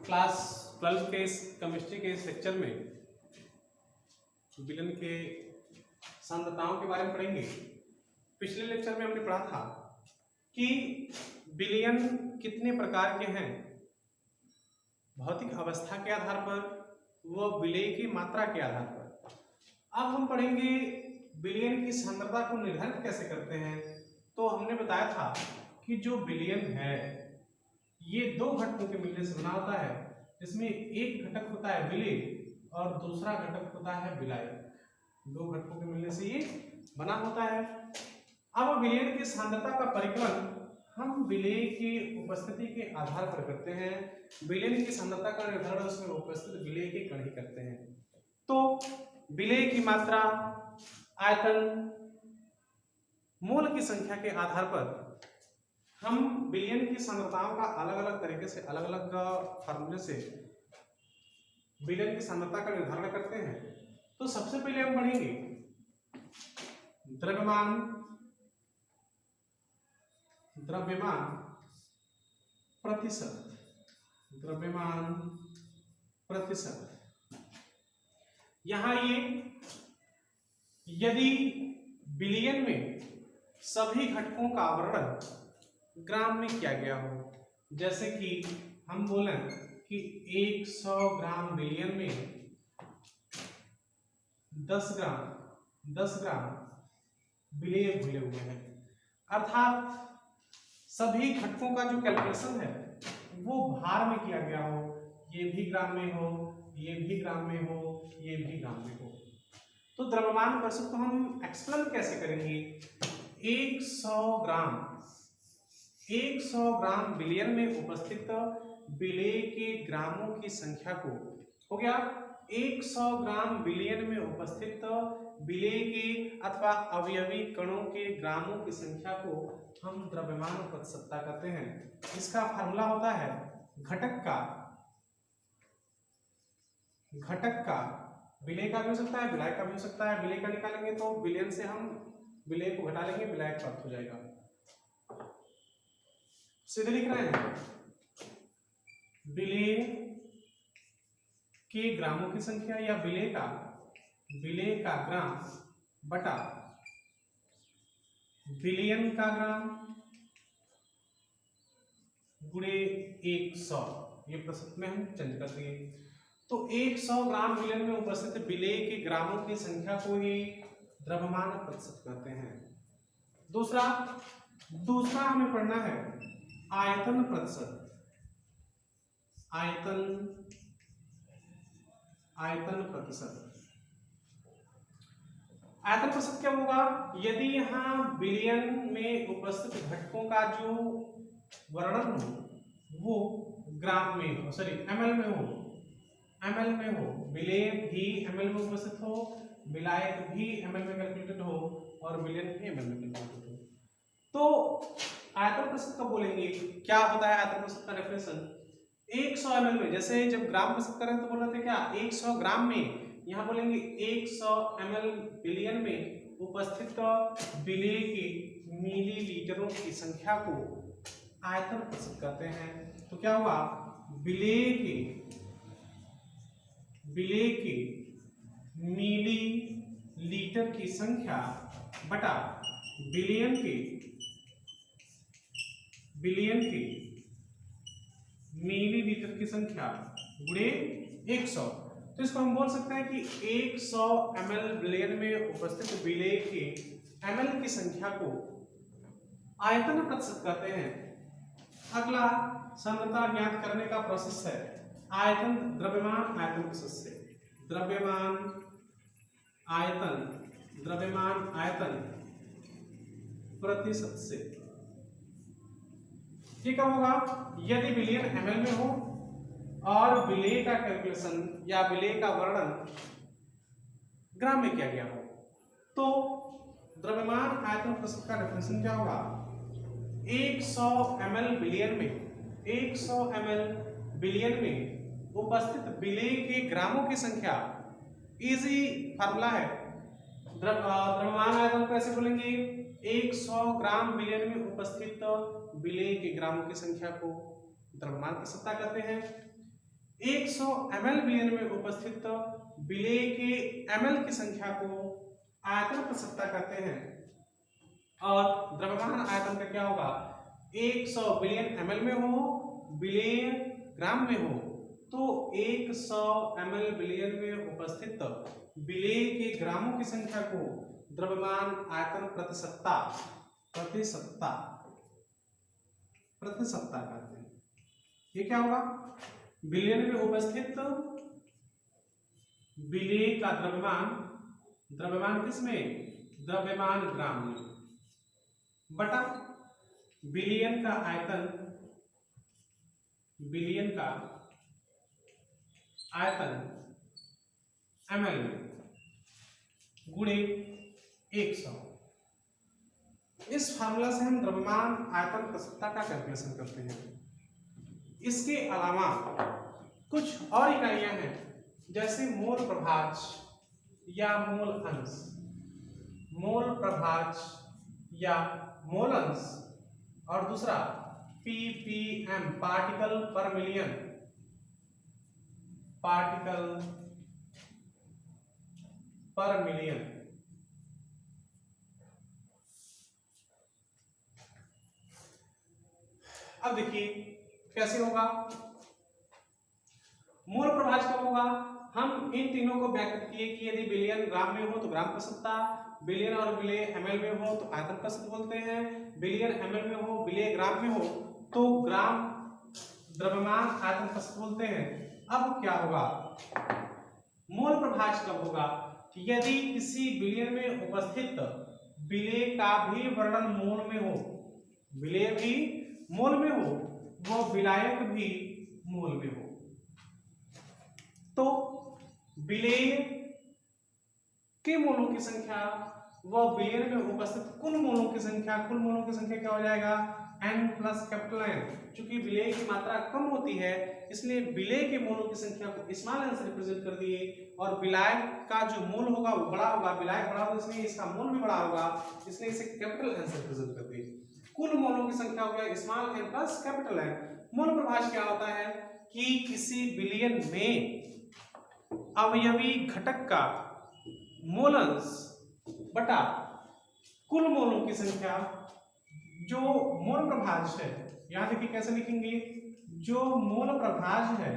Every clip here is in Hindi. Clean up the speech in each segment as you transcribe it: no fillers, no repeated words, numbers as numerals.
क्लास 12 के इस केमिस्ट्री के इस लेक्चर में विलयन के सांद्रताओं के बारे में पढ़ेंगे। पिछले लेक्चर में हमने पढ़ा था कि विलयन कितने प्रकार के हैं, भौतिक अवस्था के आधार पर, व विलय की मात्रा के आधार पर। अब हम पढ़ेंगे विलयन की सांद्रता को निर्धारित कैसे करते हैं। तो हमने बताया था कि जो विलयन है ये दो घटकों के मिलने से बना होता है, जिसमें एक घटक होता है विलय और दूसरा घटक होता है विलाय। दो घटकों के मिलने से ये बना होता है। अब विलयन की सांद्रता का परिकलन हम विलय की उपस्थिति के आधार पर करते हैं। विलयन की सांद्रता का निर्धारण उसमें उपस्थित विलय के कण ही करते हैं। तो विलय की मात्रा, आयतन, मोल की संख्या के आधार पर हम विलयन की सांद्रताओं का अलग अलग तरीके से, अलग अलग फार्मूले से विलयन की सांद्रता का निर्धारण करते हैं। तो सबसे पहले हम पढ़ेंगे द्रव्यमान प्रतिशत। द्रव्यमान प्रतिशत, यहां ये यदि विलयन में सभी घटकों का वर्णन ग्राम में किया गया हो, जैसे कि हम बोलें कि 100 ग्राम विलयन में 10 ग्राम विलय घुले हुए हैं, अर्थात सभी घटकों का जो कैलकुलेशन है वो भार में किया गया हो, ये भी ग्राम में हो, ये भी ग्राम में हो, ये भी ग्राम में हो। तो द्रव्यमान प्रतिशत को हम एक्सप्लेन कैसे करेंगे। 100 ग्राम विलयन में उपस्थित विलय के ग्रामों की संख्या को, हो गया 100 ग्राम विलयन में उपस्थित विलय के अथवा अवयवी कणों के ग्रामों की संख्या को हम द्रव्यमान प्रतिशतता कहते हैं। इसका फार्मूला होता है घटक का विलय का भी हो सकता है, विलाय का भी हो सकता है। विलय का निकालेंगे तो विलयन से हम विलय को घटा लेंगे, विलाय प्राप्त हो जाएगा। सीधे लिख रहे हैं विलय के ग्रामों की संख्या या विलय का ग्राम बटा विलयन का ग्राम गुणे 100, ये प्रतिशत में हम चेंज कर दिए। तो 100 ग्राम विलयन में उपस्थित विलय के ग्रामों की संख्या को ही द्रव्यमान प्रतिशत कहते हैं। दूसरा हमें पढ़ना है आयतन प्रतिशत। आयतन प्रतिशत क्या होगा। यदि यहाँ विलयन में उपस्थित घटकों का जो वर्णन हो वो ग्राम में हो, सॉरी ml में हो, विलय भी ml में उपस्थित हो, विलायक भी ml में कैलकुलेटेड हो और विलयन भी ml में कैलकुलेटेड हो, तो आयतन प्रतिशत कब बोलेंगे। क्या होता है आयतन प्रतिशत का डेफिनेशन। 100 ml में, जैसे जब ग्राम प्रतिशत कर रहे हैं तो बोल रहे थे क्या 100 ग्राम में, यहाँ बोलेंगे 100 ml विलयन में उपस्थित विलय के मिलीलीटरों की संख्या को आयतन प्रतिशत कहते हैं। तो क्या हुआ, विलय के मिलीलीटर की संख्या बटा विलयन के मिलीलीटर की संख्या गुणे 100। तो इसको हम बोल सकते हैं कि 100 ml विलयन में उपस्थित विलय के ml की संख्या को आयतन प्रतिशत कहते हैं। अगला सांद्रता ज्ञात करने का प्रोसेस है द्रव्यमान आयतन प्रतिशत से। द्रव्यमान आयतन प्रतिशत से ये कब होगा, यदि विलयन ml में हो और विलय का कैलकुलेशन या विलय का वर्णन ग्राम में किया गया हो। तो द्रव्यमान आयतन प्रतिशत का डेफिनेशन क्या होगा, 100 ml विलयन में उपस्थित विलय के ग्रामों की संख्या, इजी फार्मूला है। द्रव्यमान आयतन को ऐसे बोलेंगे 100 ग्राम विलयन में उपस्थित विलय के ग्रामों की संख्या को द्रव्यमान प्रतिशतता कहते हैं। 100 ml बिलियन में उपस्थित विलेय के ml की संख्या को आयतन प्रसक्ता कहते हैं। और द्रव्यमान आयतन का क्या होगा, 100 बिलियन ml में हो, विलेय ग्राम में हो, तो 100 ml बिलियन में उपस्थित विलेय के ग्रामों की संख्या को द्रव्यमान आयतन प्रतिशतता कहते हैं। ये क्या होगा, बिलियन में उपस्थित विलेय का द्रव्यमान किसमें, द्रव्यमान ग्राम में, बटा बिलियन का आयतन ml में गुणे 100। इस फार्मूला से हम द्रव्यमान आयतन प्रसक्ता का कैलकुलेशन करते हैं। इसके अलावा कुछ और इकाइयां हैं, जैसे मोल प्रभाज्य या मोल अंश, मोल प्रभाज्य या मोल अंश, और दूसरा ppm पार्टिकल पर मिलियन, अब देखिए कैसे होगा। मोल प्रभाज्य कब होगा, हम इन तीनों को व्याख्या किए कि यदि बिलियन ग्राम में हो तो ग्राम प्रसक्ता, बिलियन और विलेय ml में हो तो आयतन प्रसक्त बोलते हैं, बिलियन ml में हो, विलेय ग्राम में हो तो ग्राम द्रव्यमान आयतन प्रसक्त बोलते हैं। अब क्या होगा, मोल प्रभाज्य कब होगा, यदि किसी बिलियन में उपस्थित विलेय का भी वर्णन मोल में हो, विलेय भी मोल में हो, वो विलायक भी मोल में हो, तो विलेय के मोलों की संख्या व बिलियन में उपस्थित कुल मोलों की संख्या क्या हो जाएगा, n प्लस कैपिटल N। चूंकि विलेय की मात्रा कम होती है इसलिए विलेय के मोलों की संख्या को स्मॉल n से रिप्रेजेंट कर दिए, और विलायक का जो मोल होगा वो बड़ा होगा, विलायक बड़ा होगा इसलिए इसका मोल भी बड़ा होगा, इसलिए इसे कैपिटल N से रिप्रेजेंट कर दिए। कुल मोलों की संख्या हो गया small n plus capital N। मोल प्रभाज्य क्या होता है कि किसी बिलियन में अवयवी घटक का मोल अंश बटा कुल मोलों की संख्या, जो मोल प्रभाज्य है, यहां देखिए कैसे लिखेंगे, जो मोल प्रभाज्य है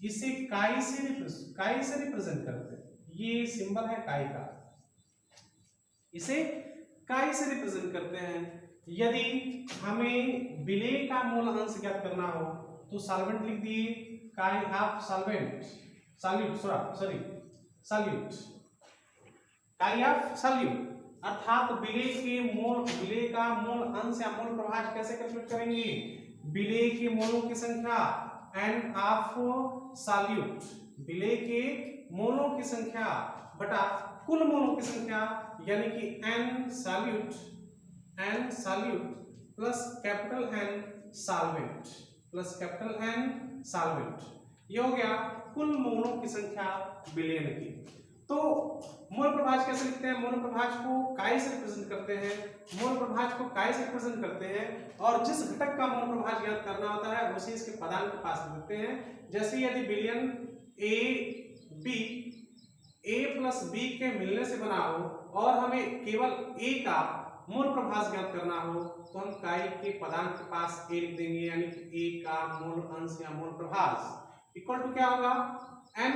इसे काई से रिप्रेजेंट करते हैं, ये सिंबल है काई का, इसे काई से रिप्रेजेंट करते हैं। यदि हमें विलेय का मोल अंश ज्ञात करना हो तो सॉल्वेंट लिख दिए, काई ऑफ सॉल्यूट, अर्थात विलेय का मोल अंश या मोल प्रभाज्य कैसे कैलकुलेट करेंगे, विलेय के मोलों की संख्या n ऑफ सॉल्यूट, विलेय के मोलों की संख्या बटा कुल मोलों की संख्या, यानी कि n solute plus capital N solvent, ये हो गया कुल मोलों की संख्या बिलियन की। तो मोल प्रभाज्य कैसे लिखते हैं, मोल प्रभाज्य को काई से रिप्रेजेंट करते हैं, और जिस घटक का मोल प्रभाज्य ज्ञात करना होता है उसे इसके पदांक के पास लिखते हैं। जैसे यदि बिलियन A प्लस B के मिलने से बना हो और हमें केवल A का मोल प्रभाज्य ज्ञात करना हो तो हम काई के पदांक के पास A लिख देंगे, यानी कि A का मोल अंश या मोल प्रभाज्य इक्वल टू क्या होगा, Na,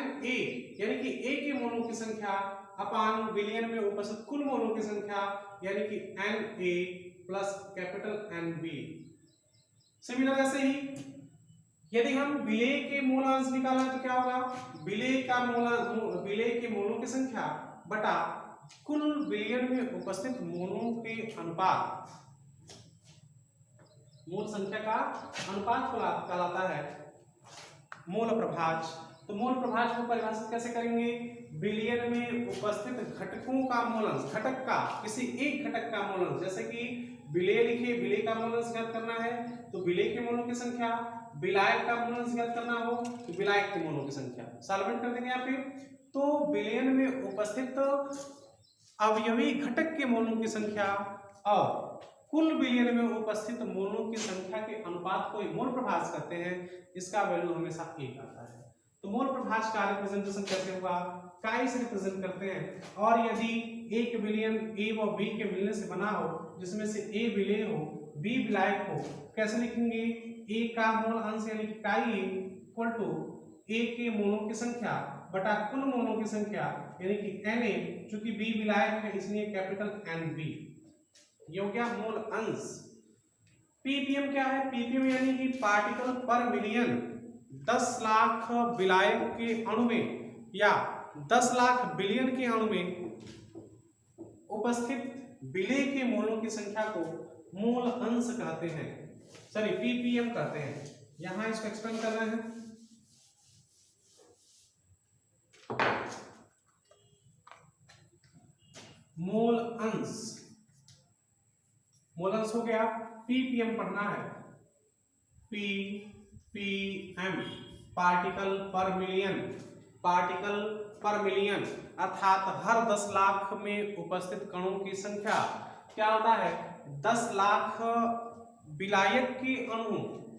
यानी कि A के मोलों की संख्या अपान बिलियन में उपस्थित कुल मोलों की संख्या, यानी कि Na plus capital NB। Similar ऐसे ही यदि हम विलेय के मूल अंश निकालें तो क्या होगा, विलेय के मोलों की संख्या बटा कुल बिलियन में उपस्थित मोलों के अनुपात, मोल संख्या का अनुपात कहलाता है मोल प्रभाज्य। तो मोल प्रभाज्य को परिभाषित कैसे करेंगे, बिलियन में उपस्थित घटकों का मोल अंश, घटक का किसी एक घटक का मोल अंश, जैसे कि विलेय लिखे, विलेय का मोल अंश ज्ञात करना है तो विलेय के मोलों की संख्या, विलायक का मोल अंश ज्ञात करना हो तो विलायक के मोलों की संख्या, सॉल्वेंट कर देंगे यहाँ पे। तो बिलियन में उपस्थित अवयवी घटक के मोलों की संख्या और कुल बिलियन में उपस्थित मोलों की संख्या के अनुपात को मोल प्रभाज्य कहते हैं, इसका वैल्यू हमेशा 1 आता है। तो मोल प्रभाज का रिप्रेजेंटेशन कैसे होगा, काई से रिप्रेजेंट करते हैं। और यदि एक विलयन ए व बी के मिलने से बना हो, जिसमें से ए विलेय हो बी विलायक हो, कैसे लिखेंगे, ए का मोल अंश यानी कि काई इक्वल टू ए के मोलों की संख्या बटा कुल मोलों की संख्या यानी कि Na, चूंकि बी विलायक है इसलिए कैपिटल NB। ये हो गया मोल अंश। पीपीएम क्या है, पीपीएम यानी कि पार्टिकल पर मिलियन। 10 लाख विलायक के अणु में या 10 लाख बिलियन के अणु में उपस्थित विलेय के मोलों की संख्या को मोल अंश कहते हैं, सॉरी पीपीएम कहते हैं। यहां इसको एक्सप्लेन कर रहे हैं। मोल अंश, मोल अंश हो गया, पीपीएम पढ़ना है, पीपीएम पार्टिकल पर मिलियन, पार्टिकल पर मिलियन अर्थात हर 10 लाख में उपस्थित कणों की संख्या क्या होता है, 10 लाख विलायक के अणु,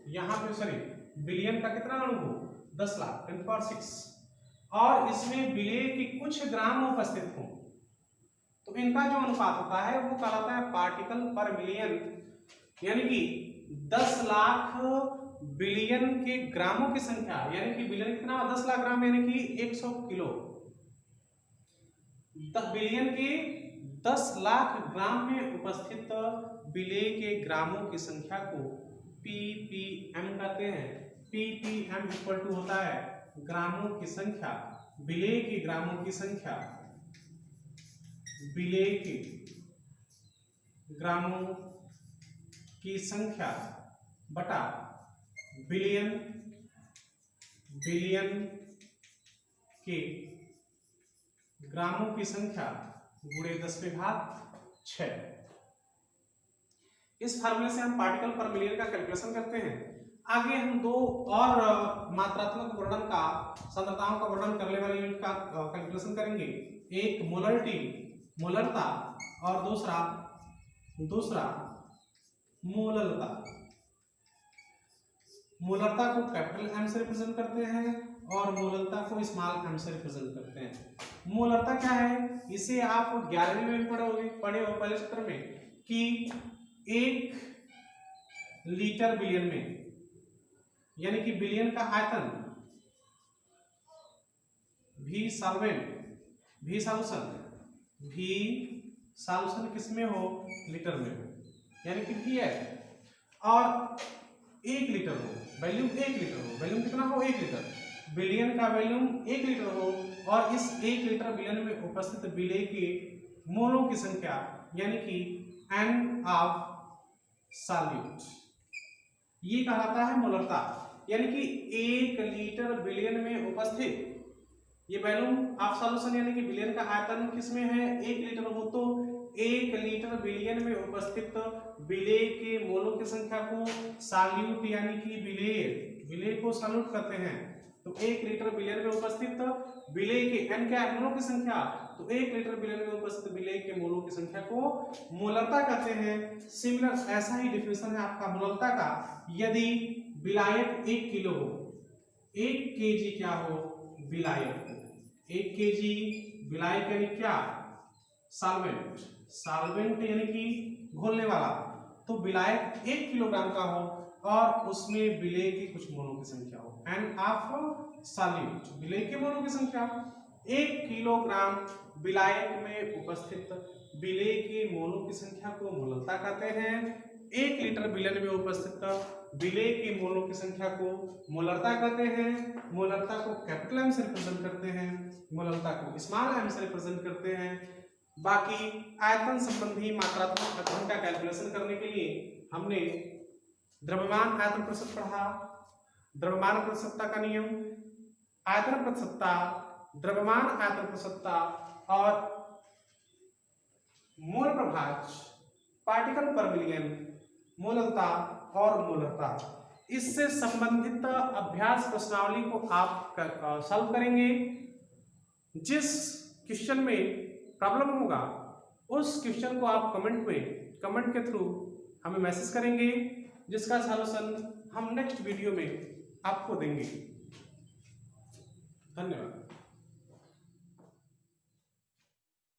यहां पे सॉरी बिलियन का कितना अणु हो, 10 लाख 10⁶, और इसमें विलेय के कुछ ग्राम उपस्थित हो, तो इनका जो अनुपात होता है वो कहलाता है पार्टिकल पर मिलियन, यानी कि 10 लाख बिलियन के ग्रामों की संख्या, यानी कि बिलियन कितना, 10 लाख ग्राम यानी कि 100 किलो, बिलियन के 10 लाख ग्राम में उपस्थित विलेय के ग्रामों की संख्या को पीपीएम कहते हैं। पीपीएम इक्वल टू होता है ग्रामों की संख्या, विलेय के ग्रामों की संख्या, विलेय के ग्रामों की संख्या बटा बिलियन, बिलियन के ग्रामों की संख्या गुणे 10⁶। इस फार्मूले से हम पार्टिकल पर मिलियन का कैलकुलेशन करते हैं। आगे हम दो और मात्रात्मक वर्णन का, सांद्रताओं का वर्णन करने वाले यूनिट का कैलकुलेशन करेंगे। एक मोलरिटी, मोलरता, और दूसरा मोललता। मोलरता को कैपिटल एम से रिप्रेजेंट करते हैं और मोललता को स्मॉल एम से रिप्रेजेंट करते हैं। मोलरता क्या है, इसे आप 11वीं में पढ़े हो पहले सत्र में कि 1 लीटर बिलियन में, यानी कि बिलियन का आयतन भी सॉल्वेंट, भी सॉल्यूशन किसमें हो, लीटर में हो, यानी कि भी है, और 1 लीटर हो, वैल्यूम 1 लीटर हो, वैल्यूम कितना हो, 1 लीटर, बिलियन का वैल्यूम 1 लीटर हो, और इस 1 लीटर बिलियन में उपस्थित विलेय के मोलों की संख्या यानी कि N ऑफ सॉल्यूट, ये कहलाता है मोलरता। यानी कि 1 लीटर बिलियन में उपस्थित, ये वैल्यूम ऑफ सॉल्यूशन यानी कि बिलियन का आयतन किसमें है, 1 लीटर हो, तो 1 लीटर बिलियन में उपस्थित विलेय के मोलों की संख्या को सॉल्यूट यानी कि विलेय को सॉल्यूट करते हैं। तो 1 लीटर बिलियन में उपस्थित विलेय के N क्या है, मोलों की संख्या, तो 1 लीटर बिलियन में उपस्थित विलेय के मोलों की संख्या को मोलरता कहते हैं। सिमिलर ऐसा ही डिफिनेशन है आपका मोलरता का। यदि विलायक 1 किलो हो, 1 केजी क्या हो, विलायक, 1 केजी विलायक यानी क्या, सॉल्वेंट, सॉल्वेंट यानी कि घोलने वाला, तो विलायक 1 किलोग्राम का हो और उसमें विलेय की कुछ मोलों की संख्या हो, N ऑफ सॉल्यूट, विलेय के मोलों की संख्या। 1 किलोग्राम विलायक में उपस्थित विलेय के मोलों की संख्या को मोलरता कहते हैं। 1 लीटर विलियन में उपस्थित विलेय के मोलों की संख्या को मोलरता कहते हैं। मोलरता को कैपिटल एम से रिप्रेजेंट करते हैं, मोलरता को स्मॉल एम से रिप्रेजेंट करते हैं। बाकी आयतन संबंधी मात्रात्मक अध्ययन का कैलकुलेशन करने के लिए हमने द्रव्यमान आयतन प्रतिशत पढ़ा, द्रव्यमान प्रतिशतता का नियम, आयतन प्रतिशतता, द्रव्यमान आयतन प्रतिशतता और मोल प्रभाज, पार्टिकल पर मिलियन, मोललता और मोलरता। इससे संबंधित अभ्यास प्रश्नावली को आप सॉल्व करेंगे। जिस क्वेश्चन में प्रॉब्लम होगा उस क्वेश्चन को आप कमेंट के थ्रू हमें मैसेज करेंगे, जिसका सॉल्यूशन हम नेक्स्ट वीडियो में आपको देंगे।